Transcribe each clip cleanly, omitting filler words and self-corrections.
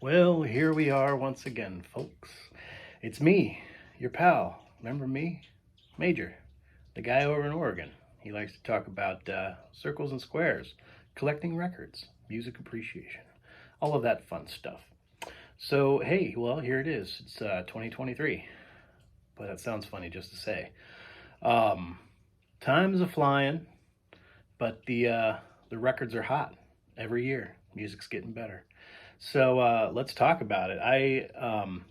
Well, here we are once again, folks. It's me, your pal. Remember me? Major, the guy over in Oregon. He likes to talk about circles and squares, collecting records, music appreciation, all of that fun stuff. So, hey, well, here it is. It's 2023. But that sounds funny just to say. Um, Time's a flying, but the records are hot every year. Music's getting better. So let's talk about it.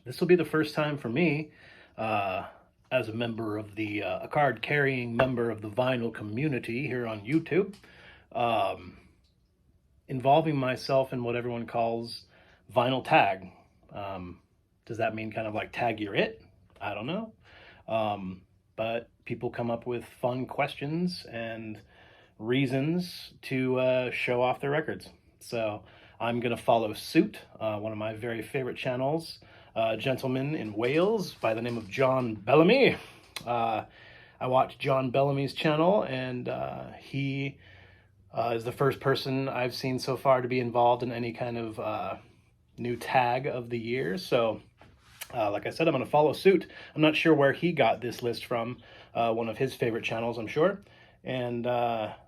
This will be the first time for me as a member of a card carrying member of the vinyl community here on YouTube, um, involving myself in what everyone calls vinyl tag. Um, does that mean kind of like tag you're it? I don't know. But people come up with fun questions and reasons to show off their records. So I'm going to follow suit. One of my very favorite channels, a gentleman in Wales by the name of John Bellamy. I watch John Bellamy's channel, and he is the first person I've seen so far to be involved in any kind of new tag of the year. So, like I said, I'm going to follow suit. I'm not sure where he got this list from, one of his favorite channels, I'm sure. And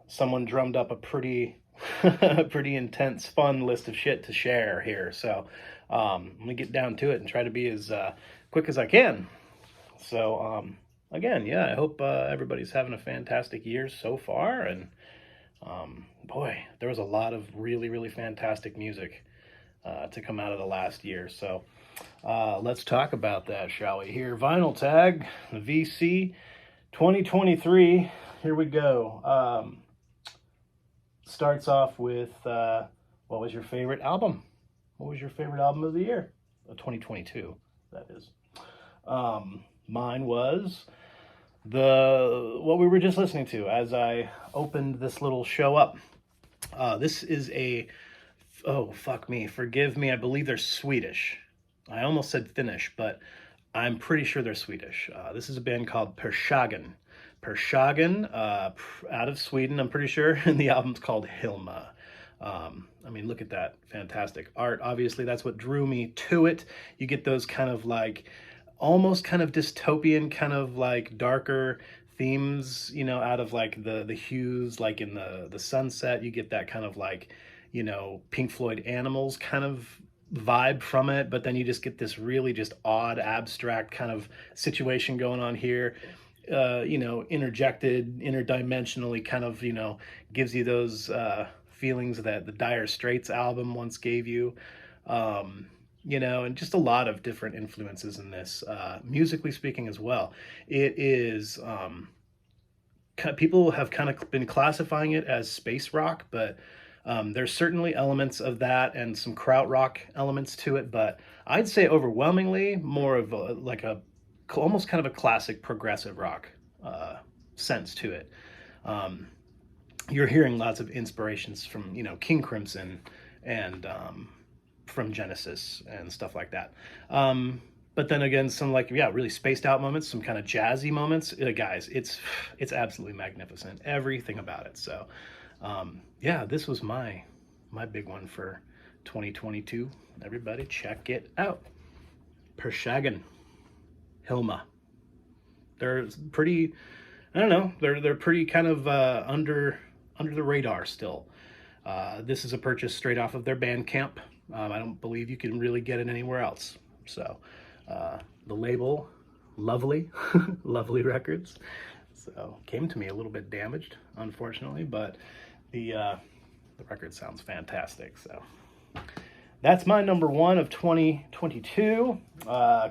someone drummed up a pretty pretty intense, fun list of shit to share here. So let me get down to it and try to be as quick as I can. So again, yeah, I hope everybody's having a fantastic year so far. And boy, there was a lot of really, really fantastic music to come out of the last year. So let's talk about that, shall we? Here, Vinyl Tag, VC 2023. Here we go. Starts off with what was your favorite album? What was your favorite album of the year? 2022, that is. Mine was what we were just listening to as I opened this little show up. This is oh, fuck me, forgive me, I believe they're Swedish. I almost said Finnish, but I'm pretty sure they're Swedish. This is a band called Pershagen. Pershagen, out of Sweden, I'm pretty sure, and the album's called Hilma. I mean, look at that fantastic art. Obviously, that's what drew me to it. You get those kind of like, almost kind of dystopian, kind of like darker themes, you know, out of like the hues, like in the sunset. You get that kind of like, you know, Pink Floyd Animals kind of vibe from it, but then you just get this really just odd, abstract kind of situation going on here. You know, interjected, interdimensionally, kind of, you know, gives you those feelings that the Dire Straits album once gave you, you know, and just a lot of different influences in this, musically speaking as well. It is, people have kind of been classifying it as space rock, but there's certainly elements of that and some krautrock elements to it, but I'd say overwhelmingly more of like a almost kind of a classic progressive rock sense to it. You're hearing lots of inspirations from, you know, King Crimson and from Genesis and stuff like that. But then again, some like, yeah, really spaced out moments, some kind of jazzy moments. Guys, it's absolutely magnificent, everything about it. So yeah, this was my big one for 2022. Everybody check it out. Pershagen. Hilma. They're pretty, I don't know, they're pretty kind of under the radar still. This is a purchase straight off of their Bandcamp. I don't believe you can really get it anywhere else. So the label, lovely, lovely records. So came to me a little bit damaged, unfortunately, but the record sounds fantastic. So that's my number one of 2022.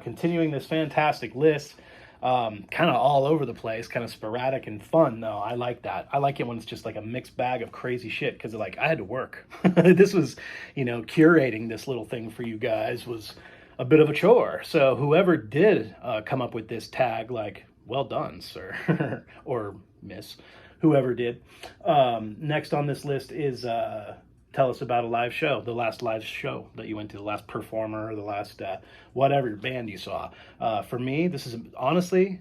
Continuing this fantastic list. Kind of all over the place, kind of sporadic and fun, though. I like that. I like it when it's just like a mixed bag of crazy shit, because like I had to work. This was, you know, curating this little thing for you guys was a bit of a chore. So whoever did come up with this tag, like, well done, sir, or miss, whoever did. Next on this list is tell us about a live show, the last live show that you went to, the last performer, the last whatever band you saw. For me, this is honestly,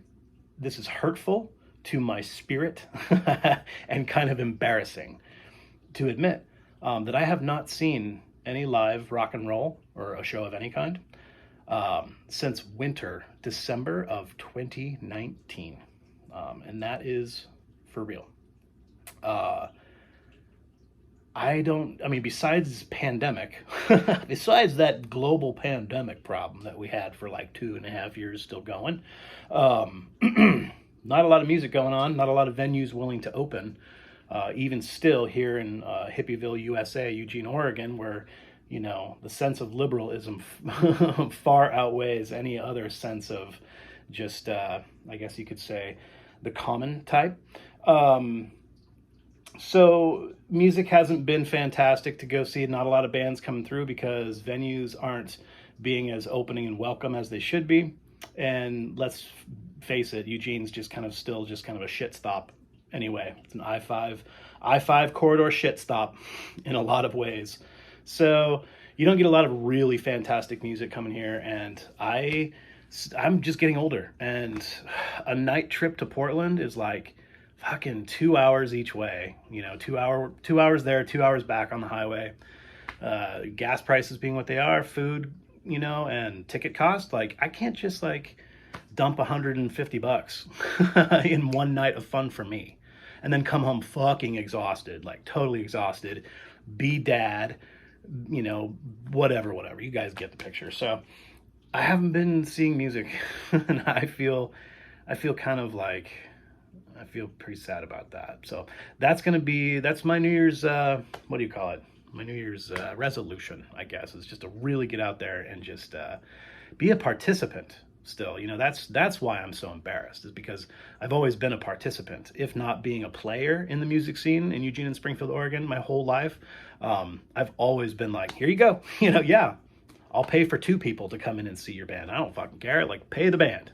this is hurtful to my spirit and kind of embarrassing to admit that I have not seen any live rock and roll or a show of any kind since winter, December of 2019. And that is for real. Uh, I mean, besides pandemic, besides that global pandemic problem that we had for like 2.5 years still going, um, not a lot of music going on, not a lot of venues willing to open. Even still here in Hippieville, USA, Eugene, Oregon, where, you know, the sense of liberalism far outweighs any other sense of just, I guess you could say, the common type. So music hasn't been fantastic to go see. Not a lot of bands coming through because venues aren't being as opening and welcome as they should be. And let's face it, Eugene's just kind of still just kind of a shit stop anyway. It's an I-5 corridor shit stop in a lot of ways. So you don't get a lot of really fantastic music coming here, and I'm just getting older, and a night trip to Portland is like fucking 2 hours each way, you know, 2 hours there, 2 hours back on the highway. Gas prices being what they are, food, you know, and ticket cost, like I can't just like dump $150 in one night of fun for me and then come home fucking exhausted, like totally exhausted, be dad, you know, whatever, you guys get the picture. So I haven't been seeing music and I feel kind of like, I feel pretty sad about that. So that's my New Year's, what do you call it? My New Year's resolution, I guess, is just to really get out there and just be a participant still. You know, that's why I'm so embarrassed, is because I've always been a participant, if not being a player in the music scene in Eugene and Springfield, Oregon, my whole life. I've always been like, here you go. You know, yeah, I'll pay for 2 people to come in and see your band. I don't fucking care. Like, pay the band.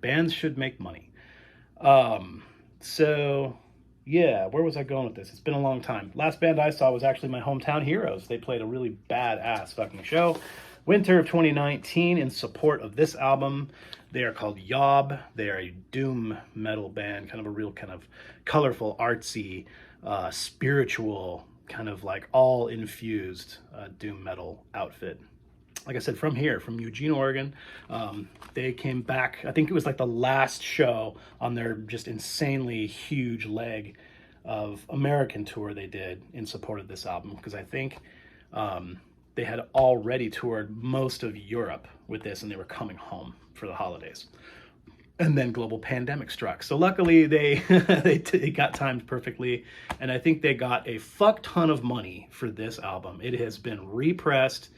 Bands should make money. So yeah, where was I going with this? It's been a long time. Last band I saw was actually my hometown Heroes. They played a really badass fucking show. Winter of 2019 in support of this album. They are called Yob. They are a doom metal band, kind of a real kind of colorful, artsy, spiritual, kind of like all infused doom metal outfit. Like I said, from Eugene, Oregon. They came back, I think it was like the last show on their just insanely huge leg of American tour they did in support of this album, because I think they had already toured most of Europe with this and they were coming home for the holidays. And then global pandemic struck. So luckily they got timed perfectly, and I think they got a fuck ton of money for this album. It has been repressed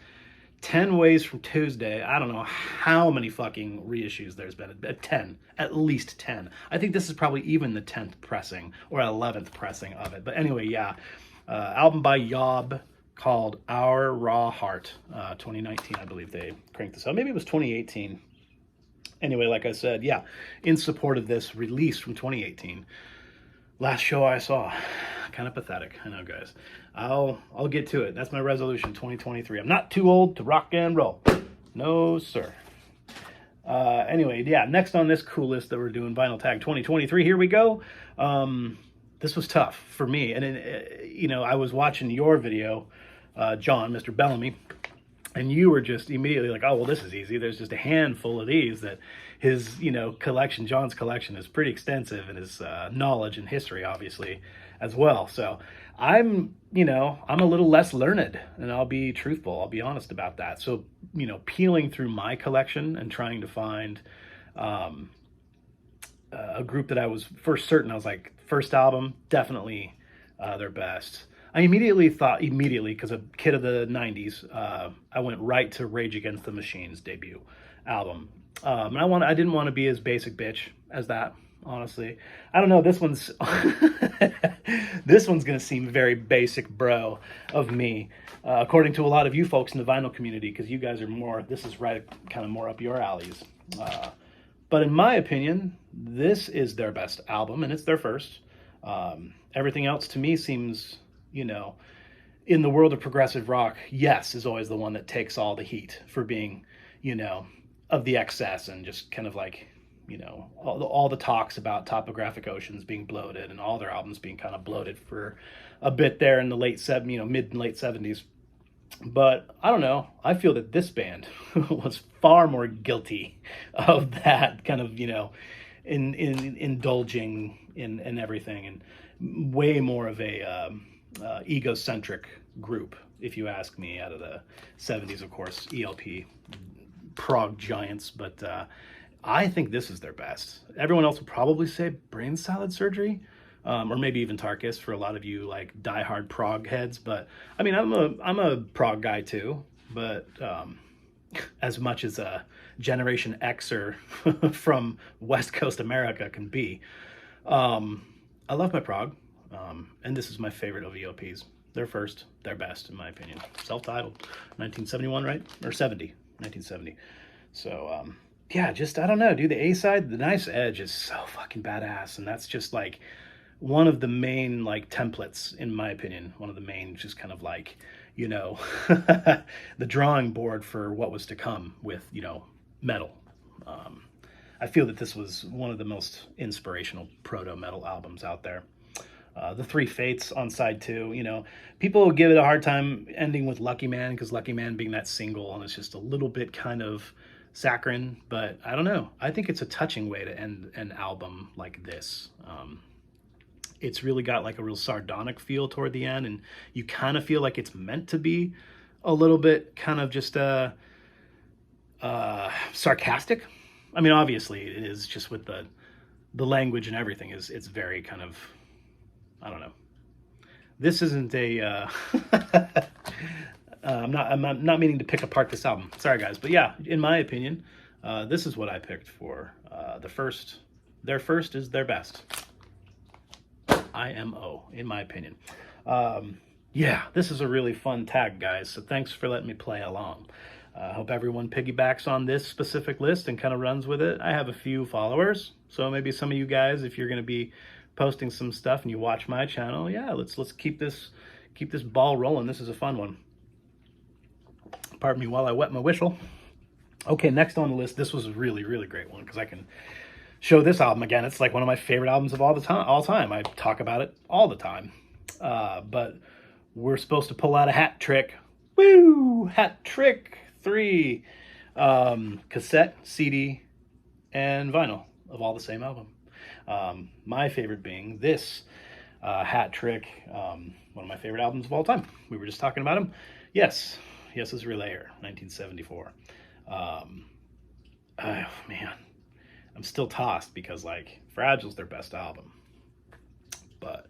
10 ways from Tuesday. I don't know how many fucking reissues there's been. 10, at least 10. I think this is probably even the 10th pressing or 11th pressing of it. But anyway, yeah, album by Yob called Our Raw Heart. 2019, I believe they cranked this out. Maybe it was 2018. Anyway, like I said, yeah, in support of this release from 2018. Last show I saw, kind of pathetic. I know, guys. I'll get to it. That's my resolution, 2023. I'm not too old to rock and roll. No, sir. Anyway, yeah, next on this cool list that we're doing, Vinyl Tag 2023, here we go. This was tough for me. And, you know, I was watching your video, John, Mr. Bellamy, and you were just immediately like, oh, well, this is easy. There's just a handful of these that his, you know, collection, John's collection is pretty extensive, and his knowledge and history, obviously, as well. So I'm a little less learned, and I'll be truthful. I'll be honest about that. So, you know, peeling through my collection and trying to find a group that I was first certain, I was like, first album, definitely their best. I immediately, because a kid of the 90s, I went right to Rage Against the Machine's debut album. And I didn't want to be as basic bitch as that, honestly. I don't know, this one's this one's going to seem very basic bro of me, according to a lot of you folks in the vinyl community, because you guys are more, this is right kind of more up your alleys. But in my opinion, this is their best album, and it's their first. Everything else to me seems, you know, in the world of progressive rock, Yes is always the one that takes all the heat for being, you know, of the excess and just kind of like, you know, all the talks about Topographic Oceans being bloated and all their albums being kind of bloated for a bit there in the mid and late 70s. But I don't know. I feel that this band was far more guilty of that kind of, in indulging in everything, and way more of a egocentric group, if you ask me. Out of the '70s, of course, ELP, prog giants, but I think this is their best. Everyone else would probably say Brain Salad Surgery, or maybe even Tarkus for a lot of you like diehard prog heads. But I mean, I'm a prog guy too, but as much as a Generation Xer from West Coast America can be, I love my prog, and this is my favorite of ELPs. They're first, they're best in my opinion. Self-titled, 1971, right? Or 70, 1970. So yeah, just I don't know, dude. The A side, the Nice Edge, is so fucking badass, and that's just like one of the main like templates in my opinion. One of the main, just kind of like, the drawing board for what was to come with metal. I feel that this was one of the most inspirational proto metal albums out there. The Three Fates on side two, people give it a hard time ending with Lucky Man, because Lucky Man being that single, and it's just a little bit kind of saccharine, but I don't know. I think it's a touching way to end an album like this. It's really got like a real sardonic feel toward the end, and you kind of feel like it's meant to be a little bit kind of just sarcastic. I mean, obviously it is, just with the language and everything it's very kind of, I don't know. This isn't a I'm not meaning to pick apart this album. Sorry guys, but yeah, in my opinion, this is what I picked for the first. Their first is their best. IMO, in my opinion. Yeah, this is a really fun tag, guys. So thanks for letting me play along. I hope everyone piggybacks on this specific list and kind of runs with it. I have a few followers, so maybe some of you guys, if you're going to be posting some stuff and you watch my channel, yeah, let's keep this ball rolling. This is a fun one. Pardon me while I wet my whistle. Okay, next on the list, this was a really, really great one, because I can show this album again. It's like one of my favorite albums of all time. I talk about it all the time. But we're supposed to pull out a hat trick. Woo! Hat trick 3. Cassette, CD, and vinyl of all the same album. My favorite being this hat trick, one of my favorite albums of all time. We were just talking about him. Yes, is Relayer, 1974. Oh man, I'm still tossed, because like Fragile's their best album, but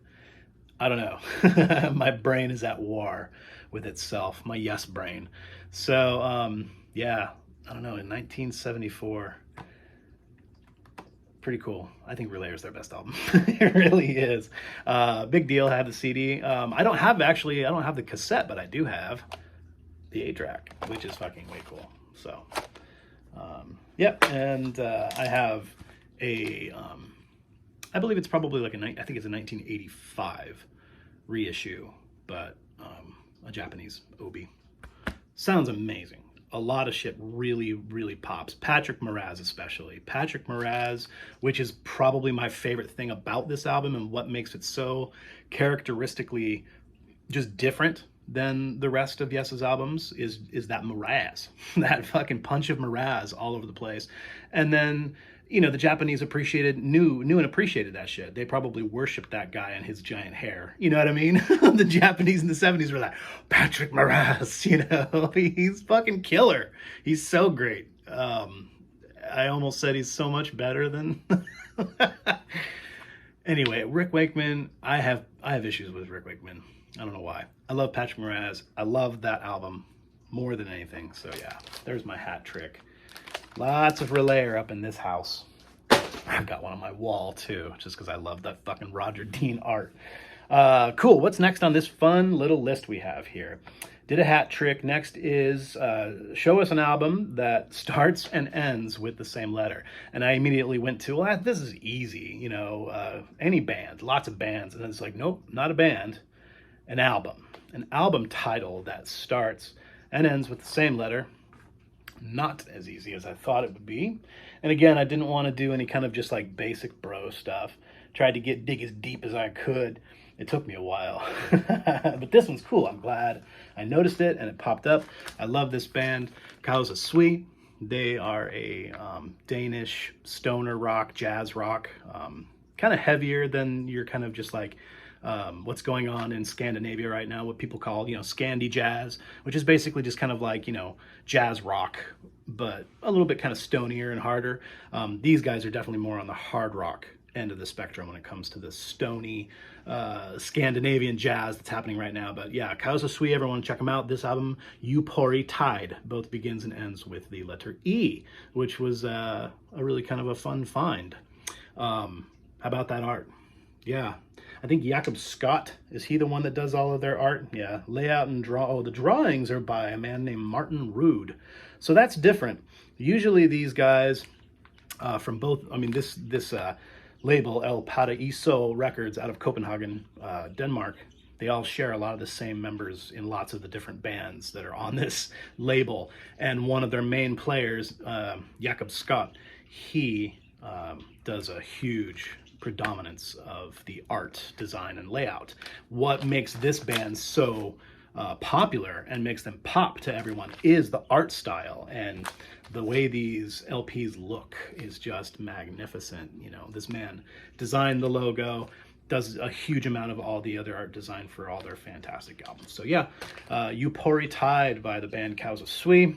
I don't know. My brain is at war with itself, my yes brain. So yeah, I don't know, in 1974, pretty cool. I think Relayer's their best album. It really is. Big deal. I have the CD. I don't have the cassette, but I do have the 8-track, which is fucking way cool. So yep. And I have a I believe it's probably like I think it's a 1985 reissue, but a Japanese obi. Sounds amazing. A lot of shit really, really pops. Patrick Moraz especially. Patrick Moraz, which is probably my favorite thing about this album, and what makes it so characteristically just different than the rest of Yes's albums, is that Moraz. That fucking punch of Moraz all over the place. And then, the Japanese knew and appreciated that shit. They probably worshipped that guy and his giant hair. You know what I mean? The Japanese in the 70s were like, Patrick Moraz, he's fucking killer. He's so great. I almost said he's so much better than... Anyway, Rick Wakeman, I have issues with Rick Wakeman. I don't know why. I love Patrick Moraz. I love that album more than anything. So yeah, there's my hat trick. Lots of Relayer up in this house. I've got one on my wall too, just because I love that fucking Roger Dean art. Cool. What's next on this fun little list we have here? Did a hat trick. Next is show us an album that starts and ends with the same letter. And I immediately went to, well, this is easy. Any band, lots of bands. And it's like, nope, not a band. An album title that starts and ends with the same letter. not as easy as I thought it would be. And again, I didn't want to do any kind of just like basic bro stuff. Tried to dig as deep as I could. It took me a while, but this one's cool. I'm glad I noticed it and it popped up. I love this band, Causa Sui. They are a Danish stoner rock, jazz rock, kind of heavier than your kind of just like what's going on in Scandinavia right now, what people call, Scandi jazz, which is basically just kind of like, jazz rock, but a little bit kind of stonier and harder. These guys are definitely more on the hard rock end of the spectrum when it comes to the stony Scandinavian jazz that's happening right now. But yeah, Causa Sui, everyone check them out. This album, Upori Tide, both begins and ends with the letter E, which was a really kind of a fun find. How about that art? Yeah, I think Jacob Scott, is he the one that does all of their art? Yeah, layout and the drawings are by a man named Martin Rude. So that's different. Usually these guys from both, this label, El Paraíso Records out of Copenhagen, Denmark, they all share a lot of the same members in lots of the different bands that are on this label. And one of their main players, Jacob Scott, he does a huge predominance of the art, design, and layout. What makes this band so popular and makes them pop to everyone is the art style, and the way these LPs look is just magnificent. This man designed the logo, does a huge amount of all the other art design for all their fantastic albums. So yeah, Upori Tide by the band Causa Sui.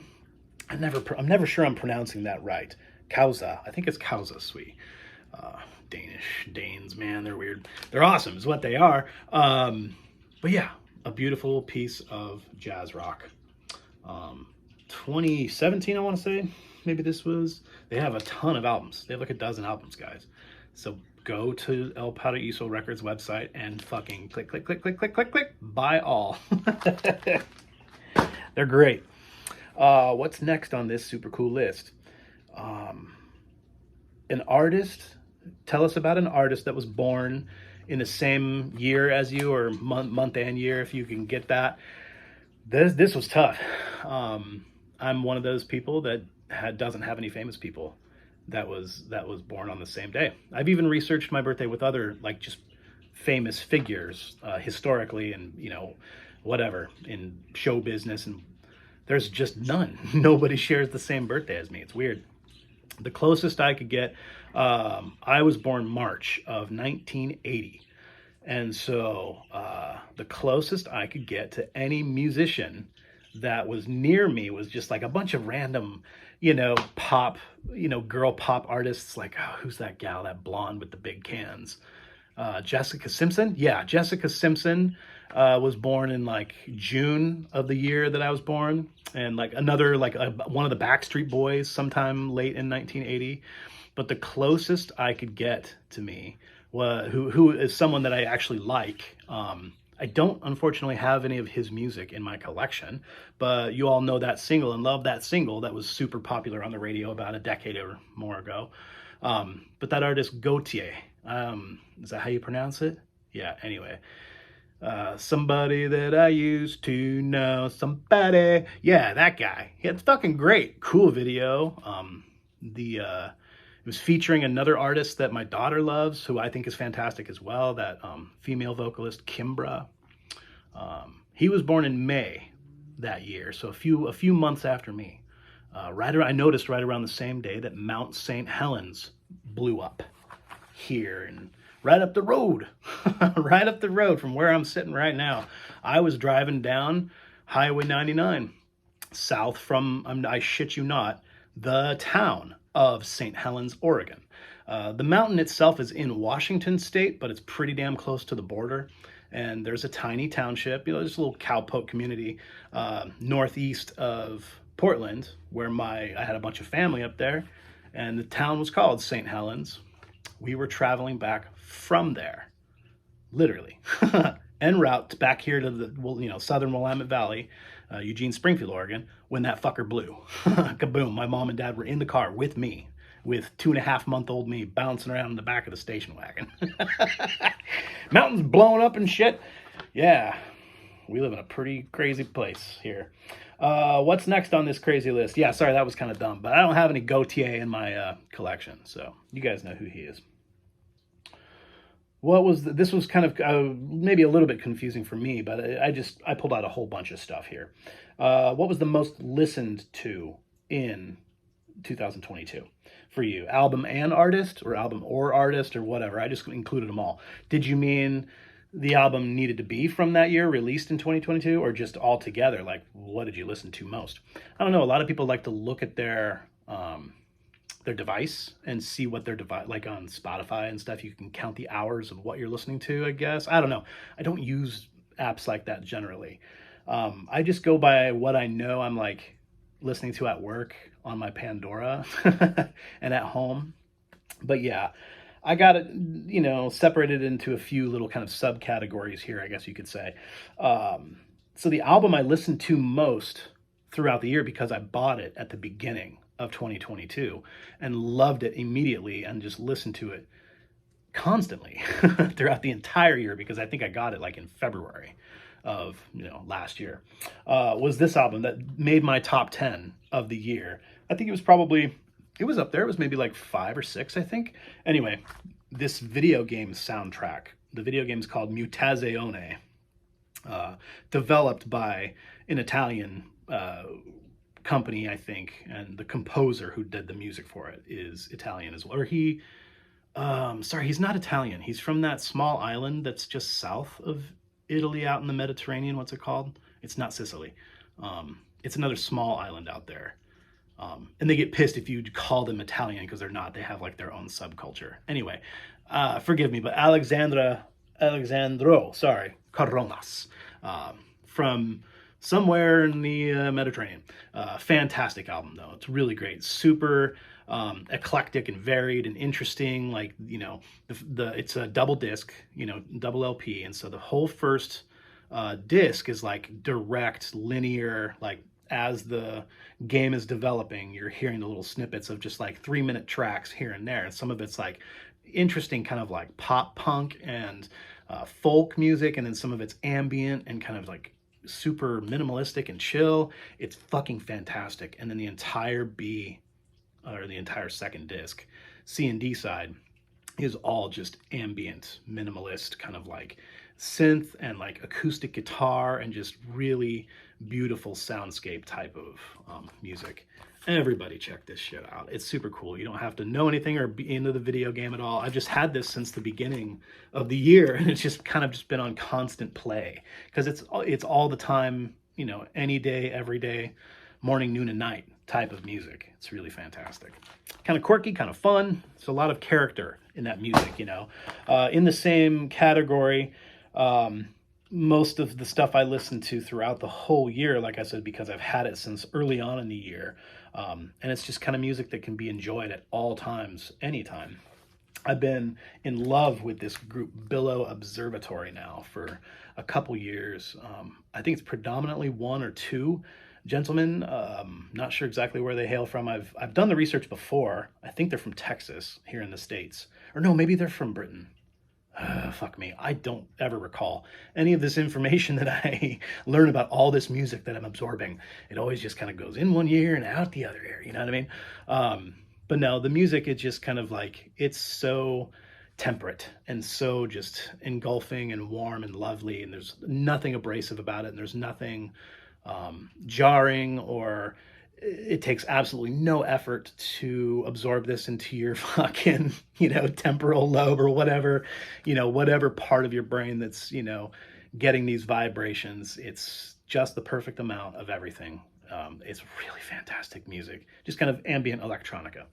I'm never sure I'm pronouncing that right. Causa, I think it's Causa Sui. Danes, man, they're weird. They're awesome is what they are. But yeah, a beautiful piece of jazz rock. 2017, I want to say, maybe this was. They have a ton of albums. They have like a dozen albums, guys. So go to El Paraíso Records website and fucking click, click, click, click, click, click, click, buy all. They're great. What's next on this super cool list? An artist. Tell us about an artist that was born in the same year as you, or month and year, if you can get that. This was tough. I'm one of those people that doesn't have any famous people that was born on the same day. I've even researched my birthday with other like just famous figures historically, and whatever in show business, and there's just none. Nobody shares the same birthday as me. It's weird. The closest I could get, I was born March of 1980. And so the closest I could get to any musician that was near me was just like a bunch of random, pop, girl pop artists. Like, oh, who's that gal, that blonde with the big cans? Jessica Simpson? Yeah, Jessica Simpson was born in like June of the year that I was born. And like another, one of the Backstreet Boys sometime late in 1980. But the closest I could get to me was who is someone that I actually like. I don't unfortunately have any of his music in my collection, but you all know that single and love that single that was super popular on the radio about a decade or more ago. But that artist Gautier, is that how you pronounce it? Yeah, anyway. Somebody that I used to know, somebody. Yeah, that guy. He had fucking great, cool video. It was featuring another artist that my daughter loves, who I think is fantastic as well, that female vocalist Kimbra. He was born in May that year, so a few months after me. I noticed right around the same day that Mount St. Helens blew up here, and right up the road, right up the road from where I'm sitting right now. I was driving down Highway 99, south from, I shit you not, the town of St. Helens, Oregon. The mountain itself is in Washington state, but it's pretty damn close to the border. And there's a tiny township, just a little cowpoke community northeast of Portland, where I had a bunch of family up there, and the town was called St. Helens. We were traveling back from there, literally, en route back here to the southern Willamette Valley, Eugene, Springfield, Oregon, when that fucker blew. Kaboom! My mom and dad were in the car with me, with 2.5-month-old me bouncing around in the back of the station wagon. Mountains blowing up and shit. Yeah, we live in a pretty crazy place here. What's next on this crazy list? Yeah, sorry, that was kind of dumb, but I don't have any Gautier in my collection, so you guys know who he is. This was kind of maybe a little bit confusing for me, but I pulled out a whole bunch of stuff here. What was the most listened to in 2022 for you? Album and artist, or album or artist, or whatever? I just included them all. Did you mean the album needed to be from that year, released in 2022, or just all together? Like, what did you listen to most? I don't know. A lot of people like to look at their device and see what their device, like on Spotify and stuff, you can count the hours of what you're listening to, I guess. I don't know. I don't use apps like that generally. I just go by what I know I'm like listening to at work on my Pandora and at home. But yeah, I got it, separated into a few little kind of subcategories here, I guess you could say. So the album I listened to most throughout the year, because I bought it at the beginning of 2022 and loved it immediately and just listened to it constantly throughout the entire year, because I think I got it like in February of last year, was this album that made my top 10 of the year. I think it was up there. It was maybe like 5 or 6, I think. Anyway, this video game soundtrack. The video game is called Mutazione, developed by an Italian company, I think, and the composer who did the music for it is Italian as well. Or he's not Italian. He's from that small island that's just south of Italy, out in the Mediterranean. What's it called? It's not Sicily. It's another small island out there. And they get pissed if you call them Italian, because they're not. They have like their own subculture. Anyway, forgive me, but Alexandro Coronas, from somewhere in the Mediterranean. Fantastic album, though. It's really great. Super eclectic and varied and interesting. Like, it's a double disc, double LP. And so the whole first disc is like direct, linear, like as the game is developing, you're hearing the little snippets of just like 3-minute tracks here and there. And some of it's like interesting kind of like pop punk and folk music. And then some of it's ambient and kind of like super minimalistic and chill. It's fucking fantastic. And then the entire the entire second disc, C and D side, is all just ambient, minimalist, kind of like synth and like acoustic guitar and just really beautiful soundscape type of music. Everybody check this shit out. It's super cool. You don't have to know anything or be into the video game at all. I've just had this since the beginning of the year, and it's just kind of just been on constant play, because it's all the time, any day, every day, morning, noon, and night type of music. It's really fantastic. Kind of quirky, kind of fun. There's a lot of character in that music, In the same category, most of the stuff I listened to throughout the whole year, like I said, because I've had it since early on in the year. And it's just kind of music that can be enjoyed at all times, anytime. I've been in love with this group, Billow Observatory, now for a couple years. I think it's predominantly one or two gentlemen. Not sure exactly where they hail from. I've done the research before. I think they're from Texas here in the States. Or no, maybe they're from Britain. Fuck me. I don't ever recall any of this information that I learn about all this music that I'm absorbing. It always just kind of goes in one ear and out the other ear. You know what I mean? But no, the music is just kind of like, it's so temperate and so just engulfing and warm and lovely. And there's nothing abrasive about it. And there's nothing jarring, or it takes absolutely no effort to absorb this into your fucking, temporal lobe or whatever, whatever part of your brain that's, getting these vibrations. It's just the perfect amount of everything. It's really fantastic music, just kind of ambient electronica.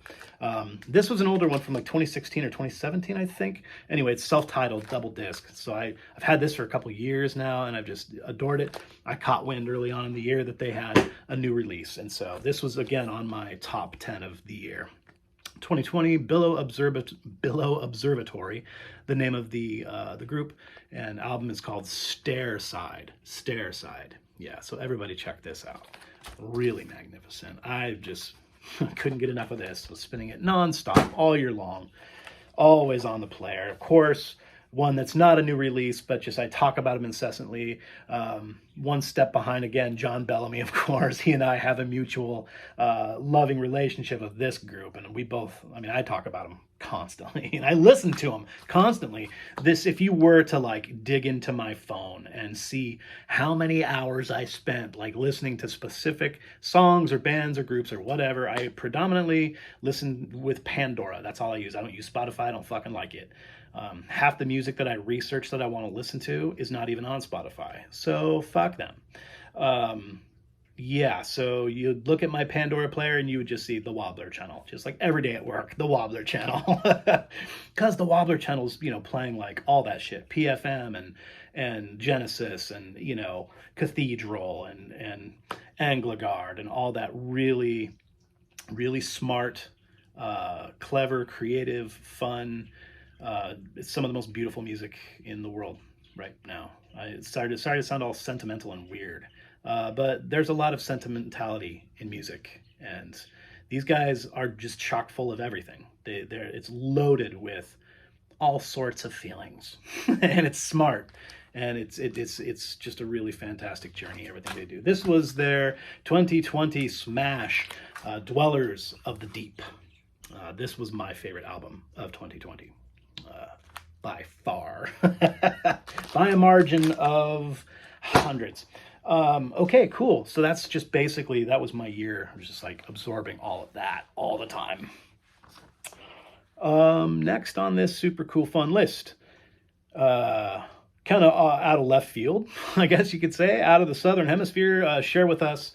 This was an older one from like 2016 or 2017, I think. Anyway, it's self-titled, double disc. So I've had this for a couple years now, and I've just adored it. I caught wind early on in the year that they had a new release, and so this was again on my top 10 of the year. 2020, Billow Observatory, the name of the group, and album is called Stair Side. Yeah, so everybody check this out. Really magnificent. I just couldn't get enough of this. Was spinning it nonstop all year long, always on the player. Of course, one that's not a new release, but just I talk about him incessantly. One step behind, again, John Bellamy, of course. He and I have a mutual loving relationship of this group, and we both, I mean, I talk about him constantly, and I listen to him constantly. This, if you were to like dig into my phone and see how many hours I spent like listening to specific songs or bands or groups or whatever, I predominantly listen with Pandora. That's all I use. I don't use Spotify. I don't fucking like it. Half the music that I research that I want to listen to is not even on Spotify. So fuck them. Yeah, so you'd look at my Pandora player and you would just see the Wobbler channel, just like every day at work, the Wobbler channel. Because the Wobbler channel's, you know, playing like all that shit, PFM and Genesis and, you know, Cathedral and Angligard and all that really, really smart, clever, creative, fun, it's some of the most beautiful music in the world right now. Sorry to sound all sentimental and weird, but there's a lot of sentimentality in music, and these guys are just chock full of everything. It's loaded with all sorts of feelings, and it's smart, and it's just a really fantastic journey. Everything they do. This was their 2020 smash, Dwellers of the Deep. This was my favorite album of 2020. By far, by a margin of hundreds. Okay, cool. So that's just basically, that was my year. I was just like absorbing all of that all the time. Next on this super cool fun list, kind of out of left field, I guess you could say, out of the Southern Hemisphere, share with us,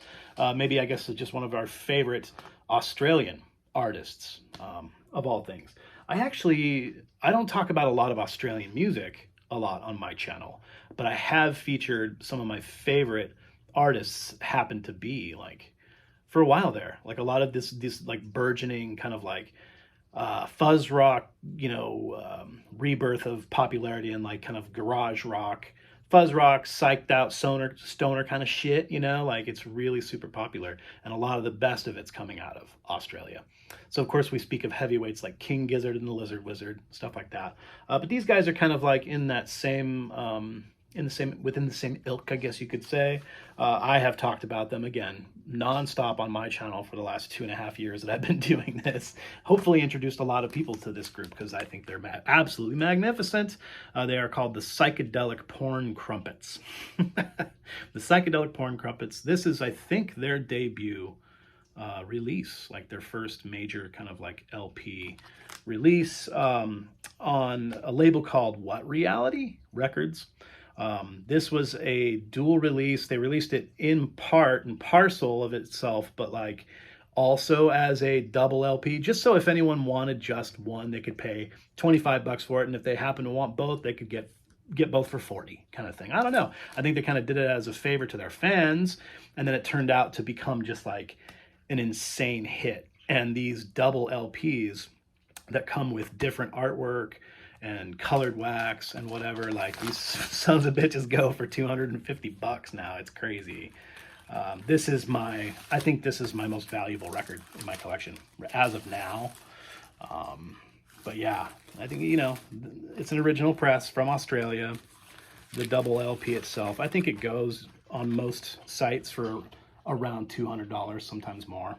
maybe I guess just one of our favorite Australian artists, of all things. I don't talk about a lot of Australian music a lot on my channel, but I have featured some of my favorite artists happen to be like for a while there, like a lot of this like burgeoning kind of like fuzz rock, you know, rebirth of popularity and like kind of garage rock, fuzz rock, psyched out stoner kind of shit, you know, like it's really super popular, and a lot of the best of it's coming out of Australia. So of course we speak of heavyweights like King Gizzard and the Lizard Wizard, stuff like that. But these guys are kind of like in that same, within the same ilk, I guess you could say. I have talked about them again nonstop on my channel for the last 2.5 years that I've been doing this. Hopefully introduced a lot of people to this group because I think they're absolutely magnificent. They are called the Psychedelic Porn Crumpets. The Psychedelic Porn Crumpets. This is, I think, their debut release, like their first major kind of like LP release, on a label called What Reality Records. This was a dual release. They released it in part and parcel of itself, but like also as a double LP, just so if anyone wanted just one, they could pay $25 for it, and if they happen to want both, they could get both for 40, kind of thing. I don't know. I think they kind of did it as a favor to their fans, and then it turned out to become just like an insane hit. And these double LPs that come with different artwork and colored wax and whatever, like these sons of bitches go for $250 now. It's crazy. I think this is my most valuable record in my collection as of now. But yeah, I think, you know, it's an original press from Australia. The double LP itself, I think it goes on most sites for around $200, sometimes more.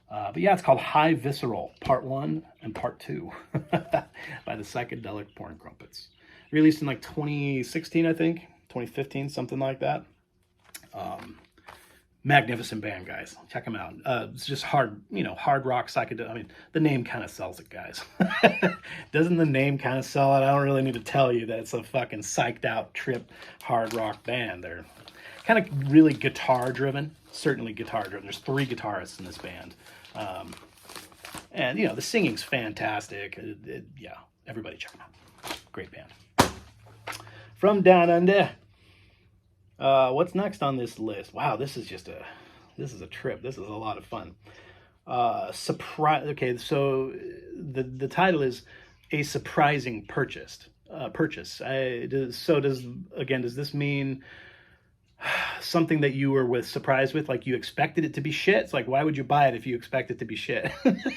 But yeah, it's called High Visceral, Part 1 and Part 2 by the Psychedelic Porn Crumpets. Released in like 2016, I think, 2015, something like that. Magnificent band, guys. Check them out. It's just hard rock psychedelic. I mean, the name kind of sells it, guys. Doesn't the name kind of sell it? I don't really need to tell you that it's a fucking psyched out trip hard rock band. They're kind of really guitar driven. Certainly guitar driven. There's 3 guitarists in this band. And, you know, the singing's fantastic. Yeah, everybody check them out. Great band. From Down Under. What's next on this list? Wow, this is a trip. This is a lot of fun. Surprise. Okay, so the title is A Surprising Purchase. Does this mean something that you were surprised with, like you expected it to be shit. It's like, why would you buy it if you expect it to be shit?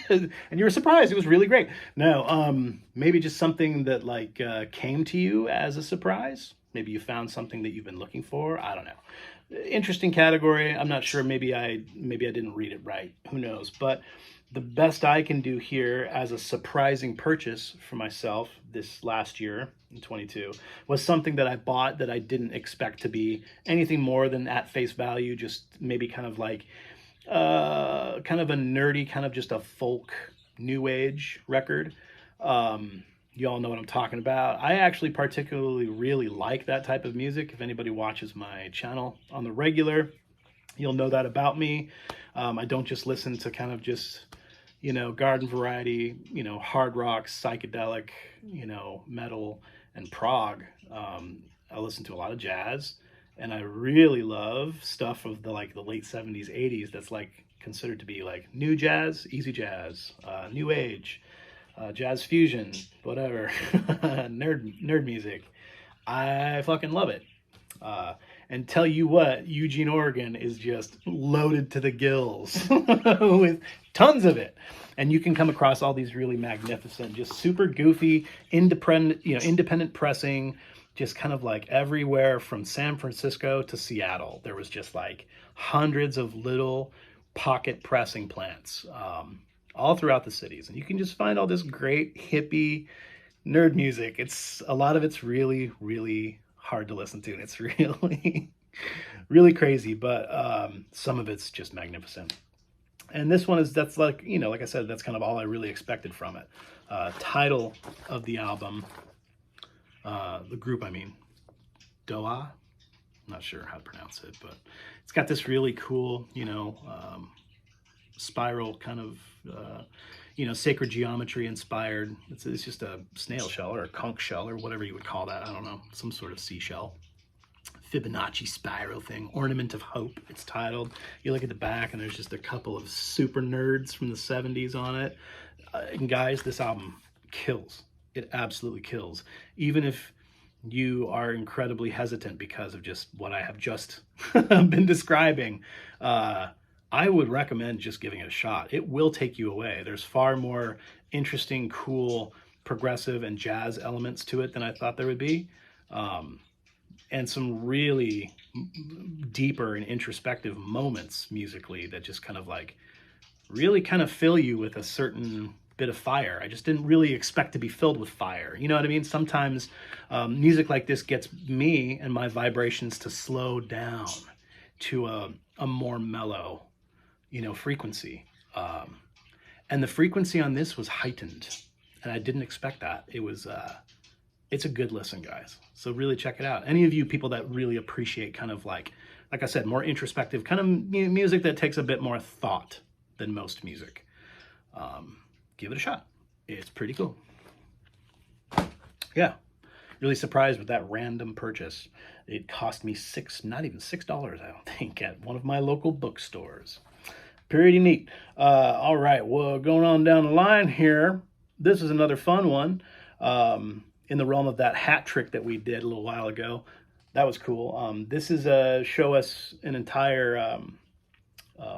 And you were surprised it was really great. No, maybe just something that like came to you as a surprise. Maybe you found something that you've been looking for. I don't know. Interesting category. I'm not sure. Maybe I didn't read it right. Who knows? But the best I can do here as a surprising purchase for myself this last year in 22 was something that I bought that I didn't expect to be anything more than at face value, just maybe kind of like kind of a nerdy, kind of just a folk new age record. You all know what I'm talking about. I actually particularly really like that type of music. If anybody watches my channel on the regular, you'll know that about me. I don't just listen to kind of just, garden variety, hard rock, psychedelic, metal and prog. I listen to a lot of jazz, and I really love stuff of the late 70s, 80s that's like considered to be like new jazz, easy jazz, new age, jazz fusion, whatever, nerd music. I fucking love it. And tell you what, Eugene, Oregon is just loaded to the gills with tons of it. And you can come across all these really magnificent, just super goofy, independent pressing, just kind of like everywhere from San Francisco to Seattle. There was just like hundreds of little pocket pressing plants all throughout the cities. And you can just find all this great hippie nerd music. A lot of it's really, really hard to listen to, and it's really really crazy, but some of it's just magnificent. And this one that's like, like I said, that's kind of all I really expected from it. Title of the album, the group, I mean, Doa. I'm not sure how to pronounce it, but it's got this really cool, spiral kind of, sacred geometry inspired. It's just a snail shell or a conch shell or whatever you would call that. I don't know, some sort of seashell. Fibonacci spiral thing, Ornament of Hope, it's titled. You look at the back and there's just a couple of super nerds from the 70s on it. And guys, this album kills. It absolutely kills. Even if you are incredibly hesitant because of just what I have just been describing, I would recommend just giving it a shot. It will take you away. There's far more interesting, cool, progressive, and jazz elements to it than I thought there would be. And some really deeper and introspective moments musically that just kind of like really kind of fill you with a certain bit of fire. I just didn't really expect to be filled with fire. You know what I mean? Sometimes music like this gets me and my vibrations to slow down to a more mellow, frequency. And the frequency on this was heightened, and I didn't expect that. It's a good listen, guys. So really check it out. Any of you people that really appreciate kind of like I said, more introspective kind of music that takes a bit more thought than most music, give it a shot. It's pretty cool. Yeah, really surprised with that random purchase. It cost me not even $6, I don't think, at one of my local bookstores. Pretty neat. All right, well, going on down the line here, this is another fun one. In the realm of that hat trick that we did a little while ago. That was cool. This is show us an entire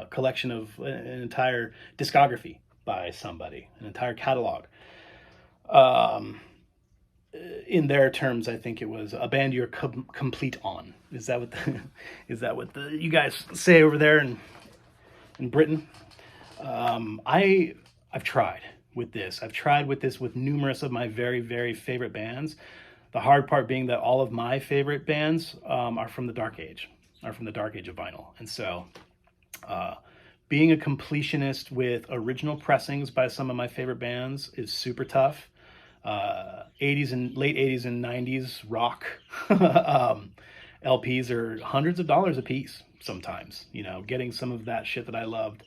collection of an entire discography by somebody, an entire catalog. In their terms, I think it was a band you're complete on. Is that what you guys say over there in Britain? I've tried with this. I've tried with this with numerous of my very, very favorite bands. The hard part being that all of my favorite bands are from the dark age of vinyl. And so being a completionist with original pressings by some of my favorite bands is super tough. 80s and late 80s and 90s rock LPs are hundreds of dollars a piece sometimes, getting some of that shit that I loved.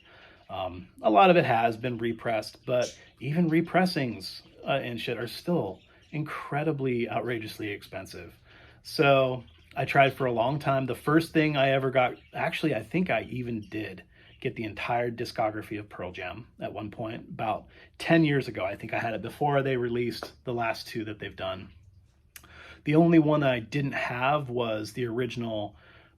A lot of it has been repressed, but even repressings and shit are still incredibly outrageously expensive. So I tried for a long time. The first thing I ever got, actually, I think I even did get the entire discography of Pearl Jam at one point, about 10 years ago. I think I had it before they released the last two that they've done. The only one that I didn't have was the original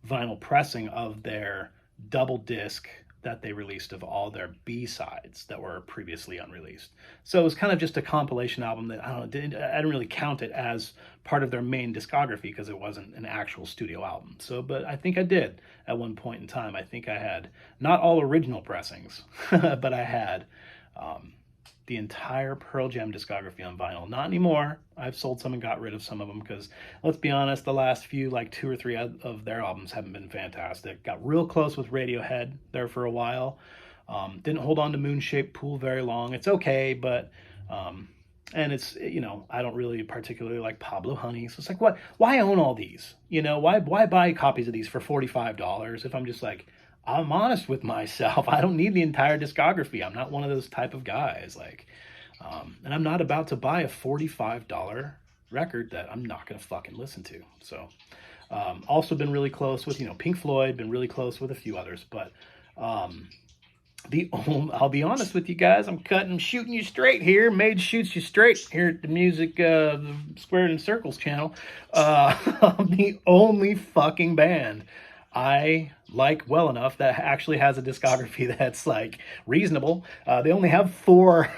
vinyl pressing of their double disc that they released of all their B-sides that were previously unreleased. So it was kind of just a compilation album that I didn't really count it as part of their main discography because it wasn't an actual studio album. So, but I think I did at one point in time. I think I had not all original pressings, but I had the entire Pearl Jam discography on vinyl. Not anymore. I've sold some and got rid of some of them because, let's be honest, the last few, like 2 or 3 of their albums haven't been fantastic. Got real close with Radiohead there for a while. Didn't hold on to Moon-Shaped Pool very long. It's okay, but and it's, I don't really particularly like Pablo Honey. So it's like, what? Why own all these? Why buy copies of these for $45 if I'm just like, I'm honest with myself. I don't need the entire discography. I'm not one of those type of guys. And I'm not about to buy a $45 record that I'm not going to fucking listen to. So, also been really close with, Pink Floyd, been really close with a few others. But I'll be honest with you guys. I'm shooting you straight here. Mage shoots you straight here at the Music, the Squared and Circles channel. The only fucking band I like well enough that actually has a discography that's like reasonable. They only have four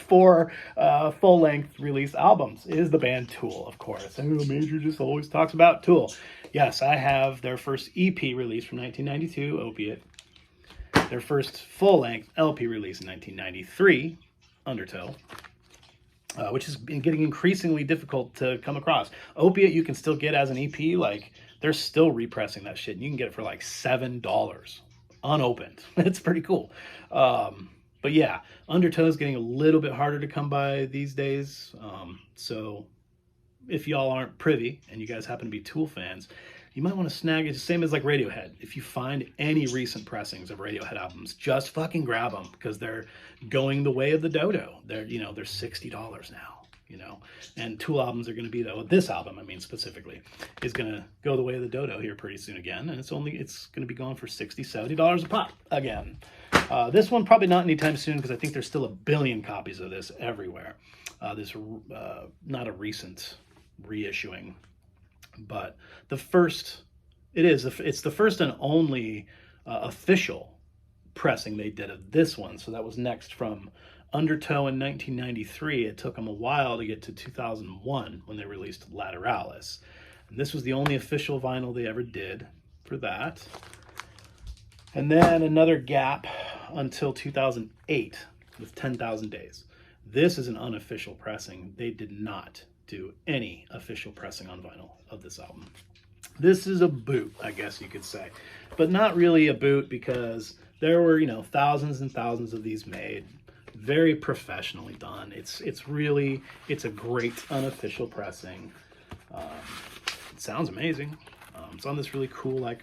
full-length release albums. Is the band Tool, of course. And Major just always talks about Tool. Yes, I have their first EP release from 1992, Opiate. Their first full-length LP release in 1993, Undertow. Which has been getting increasingly difficult to come across. Opiate you can still get as an EP, like they're still repressing that shit, and you can get it for like $7 unopened. It's pretty cool. But yeah, Undertow is getting a little bit harder to come by these days. So if y'all aren't privy and you guys happen to be Tool fans, you might want to snag it. Same as like Radiohead. If you find any recent pressings of Radiohead albums, just fucking grab them because they're going the way of the dodo. They're $60 now. And Tool albums are going to be that. Well, this album, I mean specifically, is going to go the way of the dodo here pretty soon again, and it's going to be going for $60-$70 a pop again. This one probably not anytime soon because I think there's still a billion copies of this everywhere. Not a recent reissuing, but it's the first and only official pressing they did of this one. So that was next from Undertow in 1993. It took them a while to get to 2001 when they released Lateralis. And this was the only official vinyl they ever did for that. And then another gap until 2008 with 10,000 Days. This is an unofficial pressing. They did not do any official pressing on vinyl of this album. This is a boot, I guess you could say. But not really a boot because there were, thousands and thousands of these made. Very professionally done. It's a great unofficial pressing. It sounds amazing. It's on this really cool,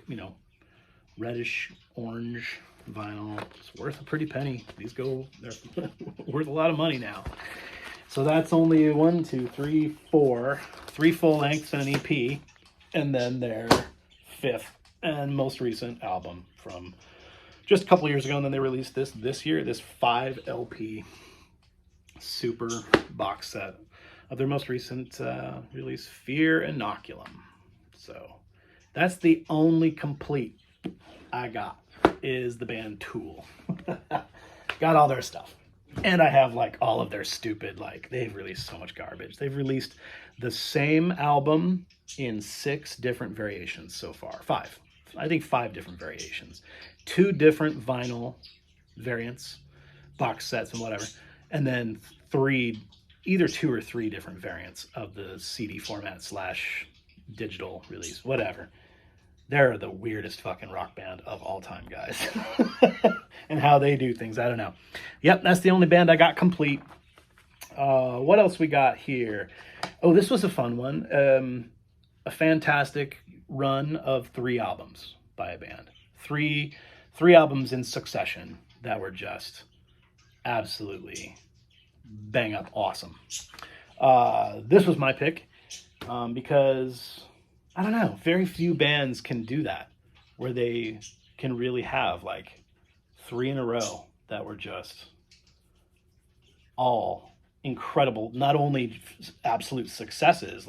reddish orange vinyl. It's worth a pretty penny. They're worth a lot of money now. So that's only 1, 2, 3, 4, 3 full lengths and an EP, and then their 5th and most recent album from just a couple years ago, and then they released this year, this 5 LP super box set of their most recent release, Fear Inoculum. So that's the only complete I got is the band Tool. Got all their stuff. And I have all of their stupid, they've released so much garbage. They've released the same album in 6 different variations so far. 5. I think 5 different variations. 2 different vinyl variants, box sets and whatever. And then either 2 or 3 different variants of the CD format / digital release, whatever. They're the weirdest fucking rock band of all time, guys. And how they do things, I don't know. Yep, that's the only band I got complete. What else we got here? Oh, this was a fun one. A fantastic run of 3 albums by a band. 3 albums in succession that were just absolutely bang up awesome. This was my pick because, I don't know, very few bands can do that, where they can really have 3 in a row that were just all incredible, not only absolute successes,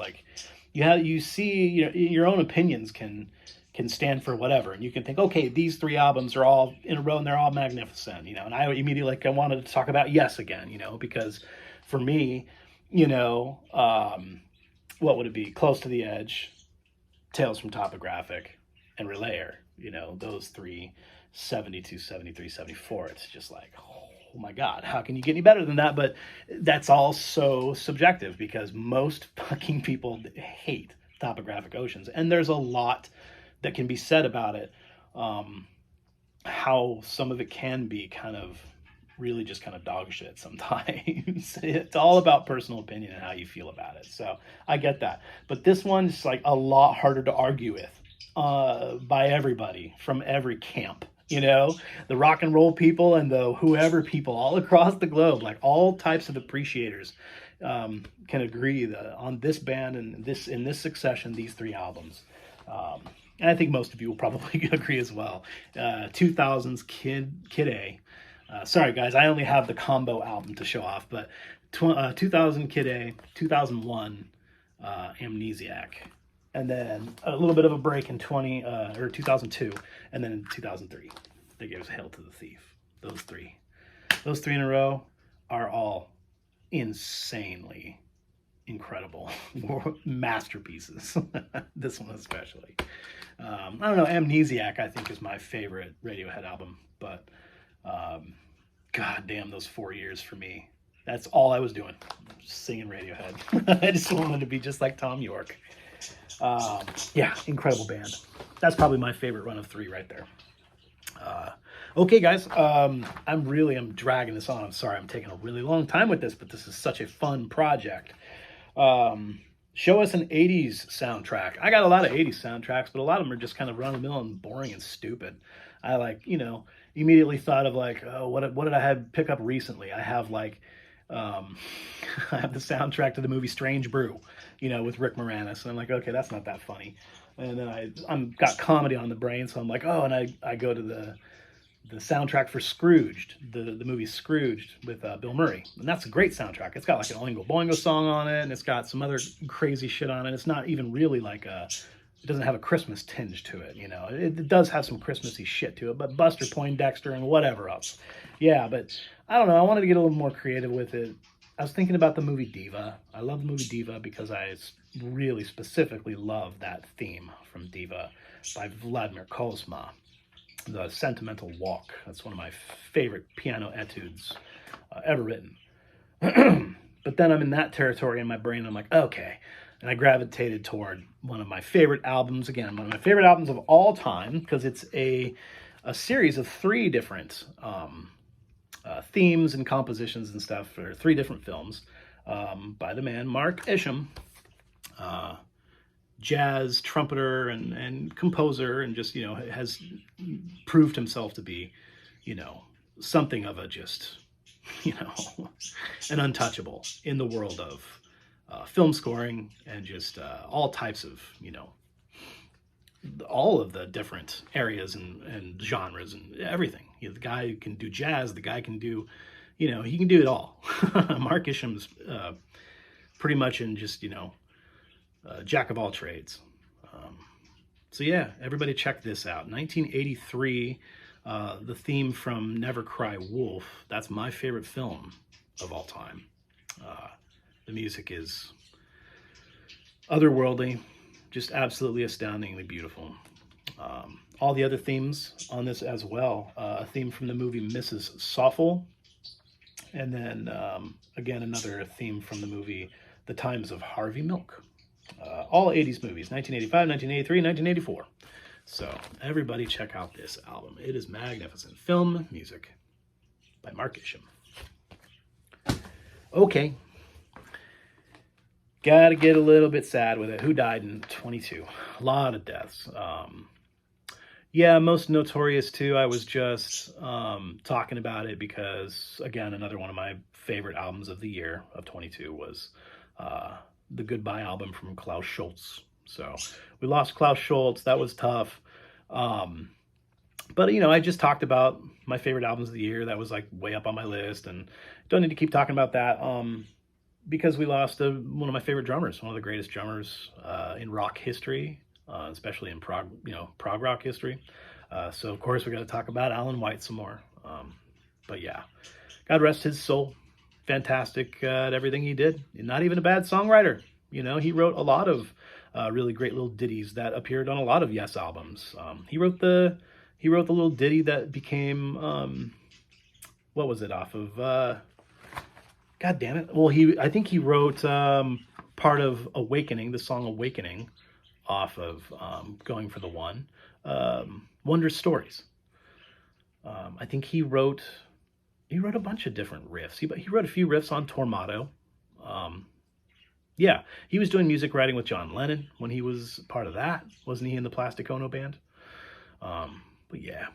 you see, your own opinions can can stand for whatever. And you can think, okay, these 3 albums are all in a row and they're all magnificent, you know. And I immediately I wanted to talk about Yes again, you know, because for me, you know, what would it be? Close to the Edge, Tales from Topographic, and Relayer, you know, those 3, 72, 73, 74. It's just like, oh my God, how can you get any better than that? But that's all so subjective because most fucking people hate Topographic Oceans. And there's a lot that can be said about it. How some of it can be kind of really just kind of dog shit sometimes. It's all about personal opinion and how you feel about it. So I get that. But this one's like a lot harder to argue with by everybody from every camp. You know, the rock and roll people and the whoever people all across the globe, like all types of appreciators can agree that on this band and in this succession, these 3 albums. And I think most of you will probably agree as well. 2000's Kid A. Sorry, guys, I only have the combo album to show off, but 2000 Kid A, 2001 Amnesiac, and then a little bit of a break in 2002, and then in 2003, they gave us Hail to the Thief. Those three in a row are all insanely incredible masterpieces. This one especially. I don't know, Amnesiac I think is my favorite Radiohead album, but god damn, those 4 years for me, that's all I was doing, just singing Radiohead. I just wanted to be just like Tom York. Yeah, incredible band. That's probably my favorite run of 3 right there. Okay, guys, I'm dragging this on. I'm sorry, I'm taking a really long time with this, but this is such a fun project. Show us an 80s soundtrack. I got a lot of 80s soundtracks, but a lot of them are just kind of run-of-the-mill and boring and stupid. I immediately thought of like, oh, what did I have pick up recently? I have like, I have the soundtrack to the movie Strange Brew, with Rick Moranis, and I'm like, okay, that's not that funny. And then I'm got comedy on the brain, so I'm like, oh, and I go to the soundtrack for Scrooged, the movie Scrooged with Bill Murray. And that's a great soundtrack. It's got like an Oingo Boingo song on it, and it's got some other crazy shit on it. It's not even really like it doesn't have a Christmas tinge to it, It does have some Christmassy shit to it, but Buster Poindexter and whatever else. Yeah, but I don't know. I wanted to get a little more creative with it. I was thinking about the movie Diva. I love the movie Diva because I really specifically love that theme from Diva by Vladimir Kozma. The Sentimental Walk. That's one of my favorite piano etudes ever written. But then I'm in that territory in my brain. I'm like, okay. And I gravitated toward one of my favorite albums. Again, one of my favorite albums of all time, because it's a series of 3 different themes and compositions and stuff for 3 different films by the man Mark Isham. Jazz trumpeter and composer, and just has proved himself to be something of a just an untouchable in the world of film scoring and just all types of all of the different areas and genres and everything. The guy who can do jazz, the guy can do he can do it all. Mark Isham's pretty much in just jack of all trades. So yeah, everybody check this out. 1983, the theme from Never Cry Wolf. That's my favorite film of all time. The music is otherworldly, just absolutely astoundingly beautiful. All the other themes on this as well. A theme from the movie Mrs. Soffel. And then again, another theme from the movie The Times of Harvey Milk. All 80s movies, 1985, 1983, 1984. So everybody check out this album. It is magnificent. Film music by Mark Isham. Okay. Gotta get a little bit sad with it. Who died in 22? A lot of deaths. Yeah, most notorious too. I was just talking about it because, again, another one of my favorite albums of the year of 22 was the Goodbye album from Klaus Schulze. So we lost Klaus Schulze. That was tough. But, I just talked about my favorite albums of the year. That was like way up on my list, and don't need to keep talking about that because we lost one of my favorite drummers, one of the greatest drummers in rock history. especially in prog rock history. So of course we got to talk about Alan White some more. But yeah, God rest his soul. Fantastic at everything he did. Not even a bad songwriter. He wrote a lot of really great little ditties that appeared on a lot of Yes albums. He wrote the little ditty that became what was it off of? God damn it! Well, I think he wrote part of Awakening, the song Awakening, off of Going for the One. Wondrous Stories. I think he wrote a bunch of different riffs. He wrote a few riffs on Tormato. Yeah, he was doing music writing with John Lennon when he was part of that. Wasn't he in the Plastic Ono band? But yeah,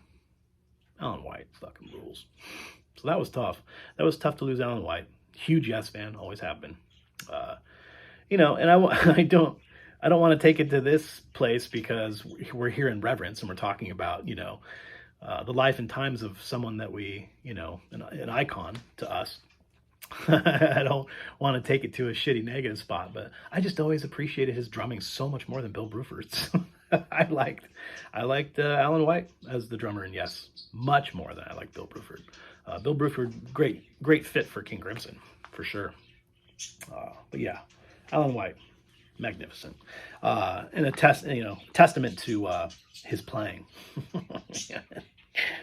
Alan White fucking rules. So that was tough. That was tough to lose Alan White. Huge Yes fan, always have been. And I don't want to take it to this place because we're here in reverence and we're talking about, the life and times of someone that we, an icon to us. I don't want to take it to a shitty negative spot, but I just always appreciated his drumming so much more than Bill Bruford's. I liked Alan White as the drummer in Yes much more than I liked Bill Bruford. Bill Bruford, great fit for King Crimson for sure. But yeah, Alan White, magnificent, and a testament to his playing.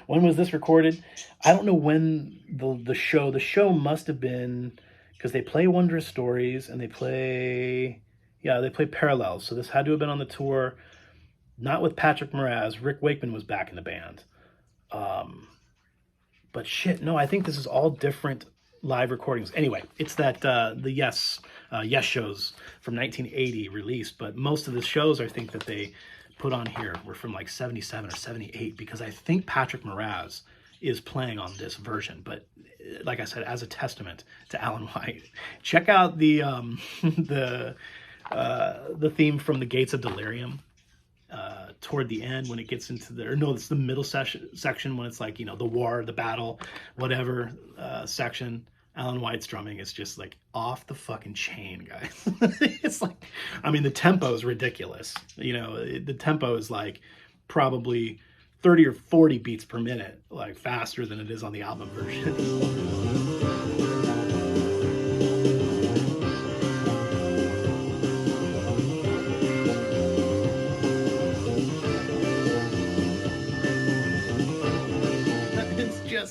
When was this recorded? I don't know when the show must have been, because they play Wondrous Stories and they play Parallels. So this had to have been on the tour, not with Patrick Moraz. Rick Wakeman was back in the band. But shit, no, I think this is all different live recordings. Anyway, it's that the Yes shows from 1980 released, but most of the shows I think that they put on here were from like 77 or 78, because I think Patrick Moraz is playing on this version. But like I said, as a testament to Alan White, check out the theme from The Gates of Delirium toward the end when it gets into it's the middle section when it's like, the war, the battle, whatever section. Alan White's drumming is just like off the fucking chain, guys. It's like, the tempo is ridiculous. The tempo is like probably 30 or 40 beats per minute, like faster than it is on the album version.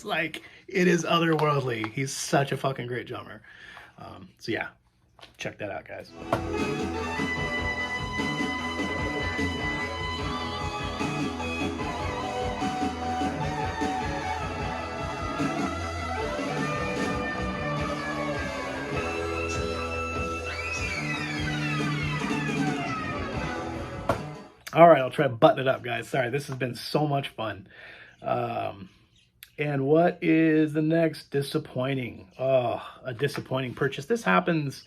Like, it is otherworldly. He's such a fucking great drummer. So yeah, check that out, guys. All right, I'll try to button it up, guys. Sorry, this has been so much fun. And what is the next disappointing? Oh, a disappointing purchase. This happens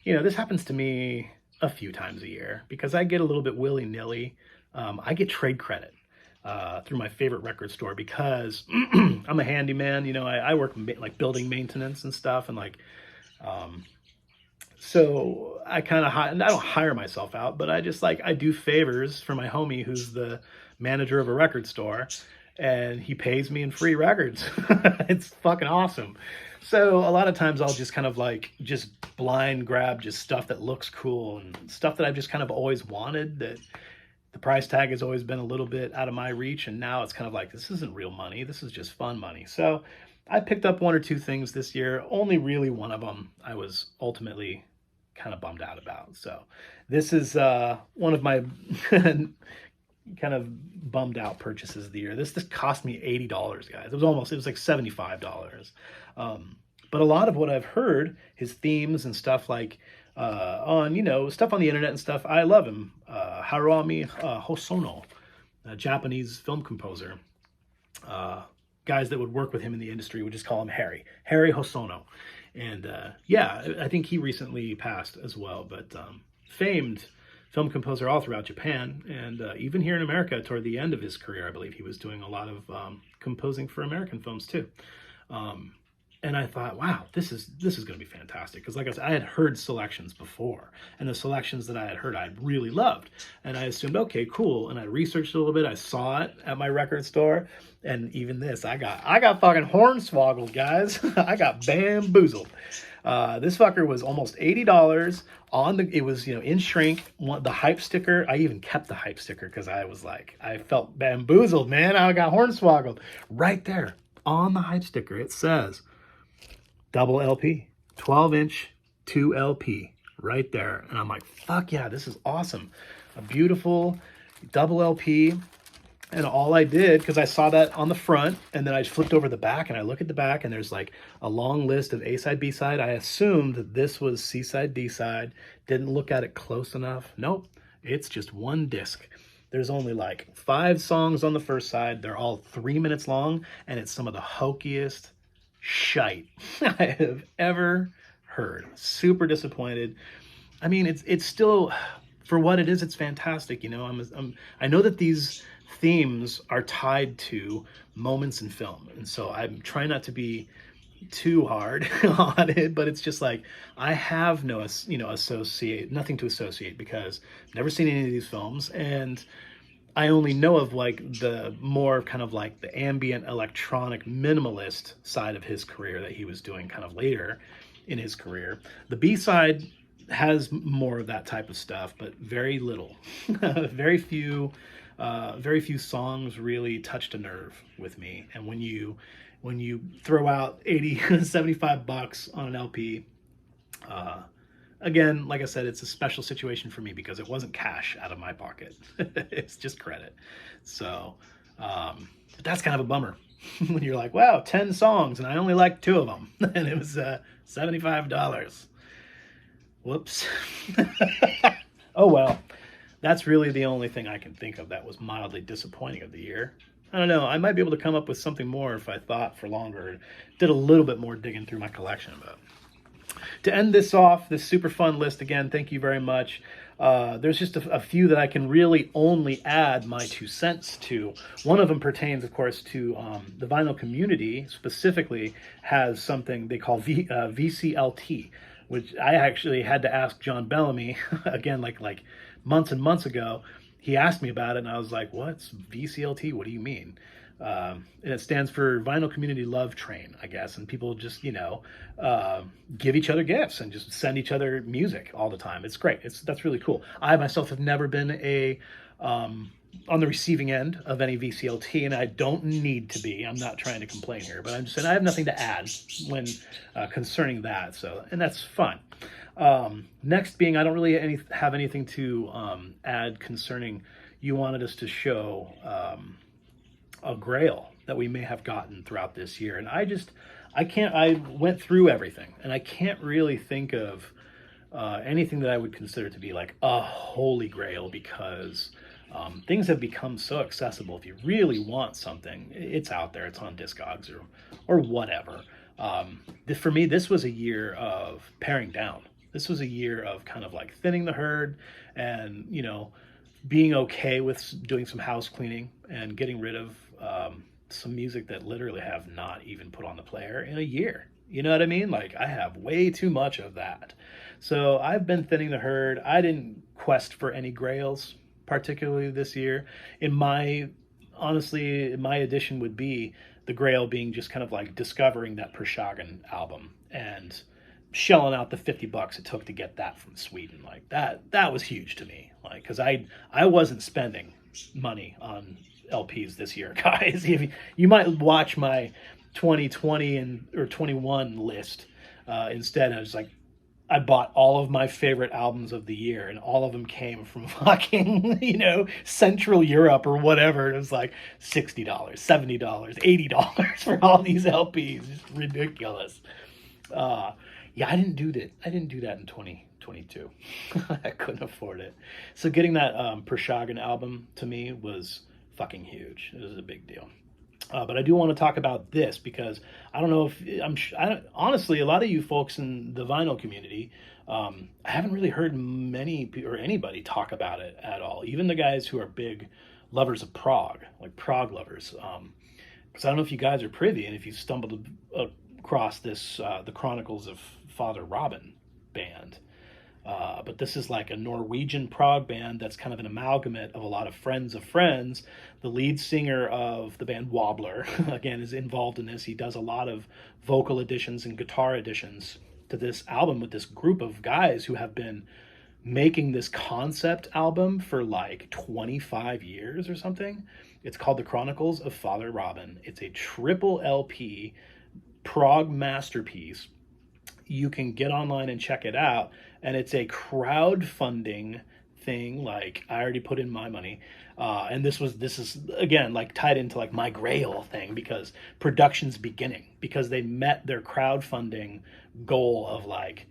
to me a few times a year because I get a little bit willy-nilly. I get trade credit through my favorite record store because I'm a handyman. I work like building maintenance and stuff, and like, so I don't hire myself out, but I do favors for my homie who's the manager of a record store. And he pays me in free records. It's fucking awesome. So a lot of times I'll just kind of like just blind grab just stuff that looks cool and stuff that I've just kind of always wanted, that the price tag has always been a little bit out of my reach. And now it's kind of like, this isn't real money. This is just fun money. So I picked up one or two things this year. Only really one of them I was ultimately kind of bummed out about. So this is one of my kind of bummed out purchases of the year. This cost me $80, guys. It was like $75. But a lot of what I've heard, his themes and stuff like on, stuff on the internet and stuff, I love him. Haruami Hosono, a Japanese film composer. Guys that would work with him in the industry would just call him Harry Hosono. And I think he recently passed as well, but famed film composer all throughout Japan, and even here in America toward the end of his career, I believe he was doing a lot of composing for American films too. And I thought, wow, this is going to be fantastic. Because like I said, I had heard selections before, and the selections that I had heard I really loved. And I assumed, okay, cool. And I researched a little bit. I saw it at my record store. And even this, I got fucking hornswoggled, guys. I got bamboozled. This fucker was almost $80 on the, it was, in shrink, the hype sticker. I even kept the hype sticker because I was like, I felt bamboozled, man. I got hornswoggled. Right there on the hype sticker, it says double LP, 12-inch 2 LP right there. And I'm like, fuck yeah, this is awesome. A beautiful double LP. And all I did, because I saw that on the front, and then I flipped over the back, and I look at the back, and there's like a long list of A-side, B-side. I assumed that this was C-side, D-side. Didn't look at it close enough. Nope, it's just one disc. There's only like 5 songs on the first side. They're all 3 minutes long, and it's some of the hokiest shite I have ever heard. Super disappointed. I mean, it's still, for what it is, it's fantastic. I know that these themes are tied to moments in film, and so I'm trying not to be too hard on it, but it's just like I have nothing to associate, because I've never seen any of these films, and I only know of like the more kind of like the ambient electronic minimalist side of his career that he was doing kind of later in his career. The B-side has more of that type of stuff, but very little. Very few songs really touched a nerve with me. And when you throw out 80, 75 bucks on an LP, again, like I said, it's a special situation for me because it wasn't cash out of my pocket. It's just credit. So that's kind of a bummer when you're like, wow, 10 songs and I only liked 2 of them. And it was $75. Whoops. Oh, well, that's really the only thing I can think of that was mildly disappointing of the year. I don't know. I might be able to come up with something more if I thought for longer and did a little bit more digging through my collection. But to end this off, this super fun list, again, thank you very much. There's just a few that I can really only add my 2 cents to. One of them pertains, of course, to the vinyl community, specifically has something they call VCLT, which I actually had to ask John Bellamy, again, like months and months ago. He asked me about it, and I was like, what's VCLT? What do you mean? And it stands for Vinyl Community Love Train, I guess. And people just, give each other gifts and just send each other music all the time. It's great. That's really cool. I myself have never been on the receiving end of any VCLT, and I don't need to be. I'm not trying to complain here, but I'm just saying I have nothing to add when concerning that. And that's fun. Next being, I don't really have anything to add concerning, you wanted us to show a Grail that we may have gotten throughout this year. And I went through everything, and I can't really think of anything that I would consider to be like a holy grail, because things have become so accessible. If you really want something, it's out there. It's on Discogs or whatever. For me, this was a year of paring down. This was a year of kind of like thinning the herd and, being okay with doing some house cleaning and getting rid of some music that literally have not even put on the player in a year. You know what I mean? Like, I have way too much of that. So I've been thinning the herd. I didn't quest for any grails, particularly this year. Honestly, my addition would be the grail being just kind of like discovering that Pershagan album and shelling out the $50 it took to get that from Sweden. Like that was huge to me. Like, because I wasn't spending money on LPs this year, guys. If you might watch my 2020 or 21 list instead. I was like, I bought all of my favorite albums of the year, and all of them came from fucking, Central Europe or whatever. It was like $60, $70, $80 for all these LPs. It's ridiculous. Yeah, I didn't do that. I didn't do that in 2022. I couldn't afford it. So getting that Pershagan album to me was fucking huge. It was a big deal. But I do want to talk about this because I don't know if honestly, a lot of you folks in the vinyl community, I haven't really heard many or anybody talk about it at all. Even the guys who are big lovers of prog, like prog lovers. Because I don't know if you guys are privy, and if you stumbled across this, the Chronicles of Father Robin band. But this is like a Norwegian prog band that's kind of an amalgamate of a lot of friends of friends. The lead singer of the band Wobbler, again, is involved in this. He does a lot of vocal additions and guitar additions to this album with this group of guys who have been making this concept album for like 25 years or something. It's called The Chronicles of Father Robin. It's a triple LP prog masterpiece. You can get online and check it out, and it's a crowdfunding thing. Like, I already put in my money, and this is again like tied into like my Grail thing, because production's beginning, because they met their crowdfunding goal of, like,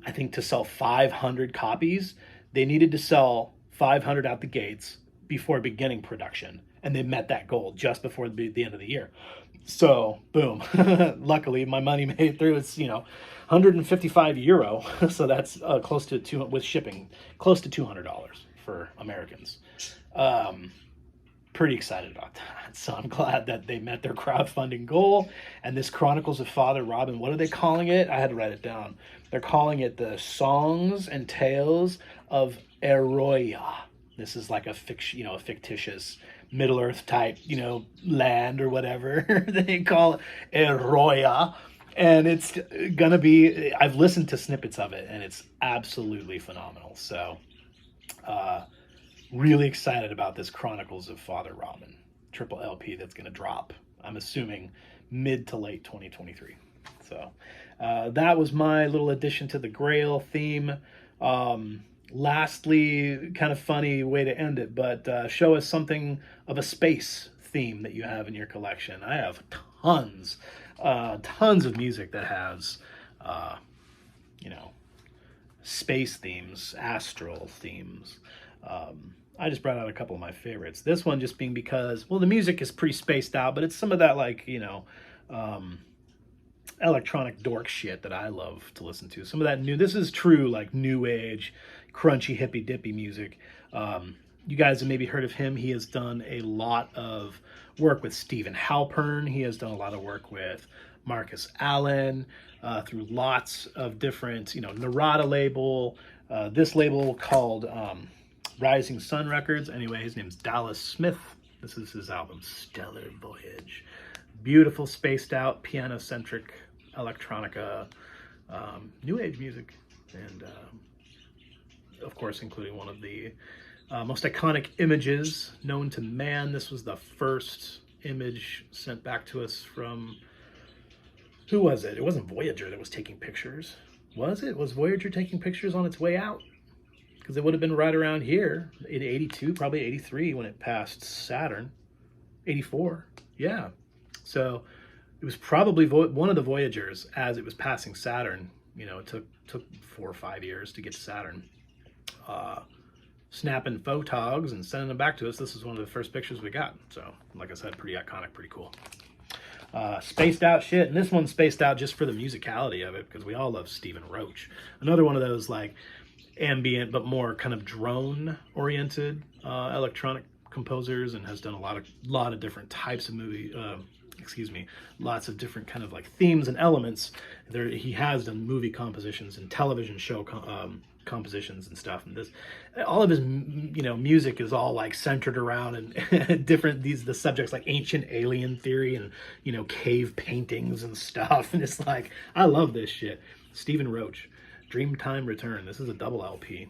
I think to sell 500 copies. They needed to sell 500 out the gates before beginning production, and they met that goal just before the end of the year. So boom, luckily my money made it through. It's 155 euro, so that's close to with shipping, close to $200 for Americans. Pretty excited about that. So I'm glad that they met their crowdfunding goal. And this Chronicles of Father Robin, what are they calling it? I had to write it down. They're calling it the Songs and Tales of Eroia. This is like a fictitious Middle Earth type, land or whatever they call it, Eroia. And it's gonna be, I've listened to snippets of it, and it's absolutely phenomenal. So really excited about this Chronicles of Father Robin triple LP that's gonna drop, I'm assuming mid to late 2023. So that was my little addition to the Grail theme. Lastly, kind of funny way to end it, but show us something of a space theme that you have in your collection. I have tons of music that has, space themes, astral themes. I just brought out a couple of my favorites. This one just being because, well, the music is pretty spaced out, but it's some of that, like, electronic dork shit that I love to listen to. Some of that this is true, like, new age, crunchy, hippy dippy music. You guys have maybe heard of him. He has done a lot of work with Stephen Halpern. He has done a lot of work with Marcus Allen, through lots of different, Narada label, this label called Rising Sun Records. Anyway, his name's Dallas Smith. This is his album, Stellar Voyage. Beautiful, spaced out, piano-centric electronica, new age music, and of course, including one of the most iconic images known to man. This was the first image sent back to us from, who was it? It wasn't Voyager that was taking pictures. Was it? Was Voyager taking pictures on its way out? Because it would have been right around here in 82, probably 83 when it passed Saturn. 84, yeah. So it was probably one of the Voyagers as it was passing Saturn. It took 4 or 5 years to get to Saturn. Snapping photogs and sending them back to us. This is one of the first pictures we got. So, like I said, pretty iconic, pretty cool. Spaced out shit. And this one's spaced out just for the musicality of it, because we all love Stephen Roach. Another one of those, like, ambient but more kind of drone oriented electronic composers, and has done a lot of different types of lots of different kind of like themes and elements. He has done movie compositions and television show compositions and stuff, and all of his music is all like centered around and the subjects like ancient alien theory and cave paintings and stuff, and it's like, I love this shit. Stephen Roach, Dreamtime Return. This is a double LP.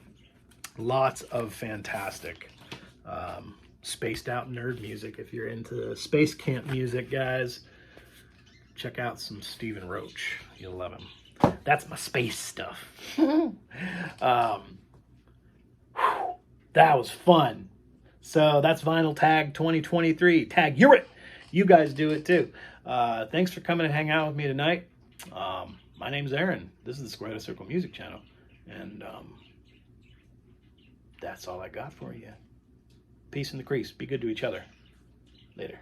Lots of fantastic spaced out nerd music. If you're into space camp music, guys, check out some Stephen Roach. You'll love him. That's my space stuff. That was fun. So that's Vinyl Tag 2023. Tag, you're it. You guys do it too. Thanks for coming and hang out with me tonight. My name's Aaron. This is the Square to Circle Music Channel. And that's all I got for you. Peace in the crease. Be good to each other. Later.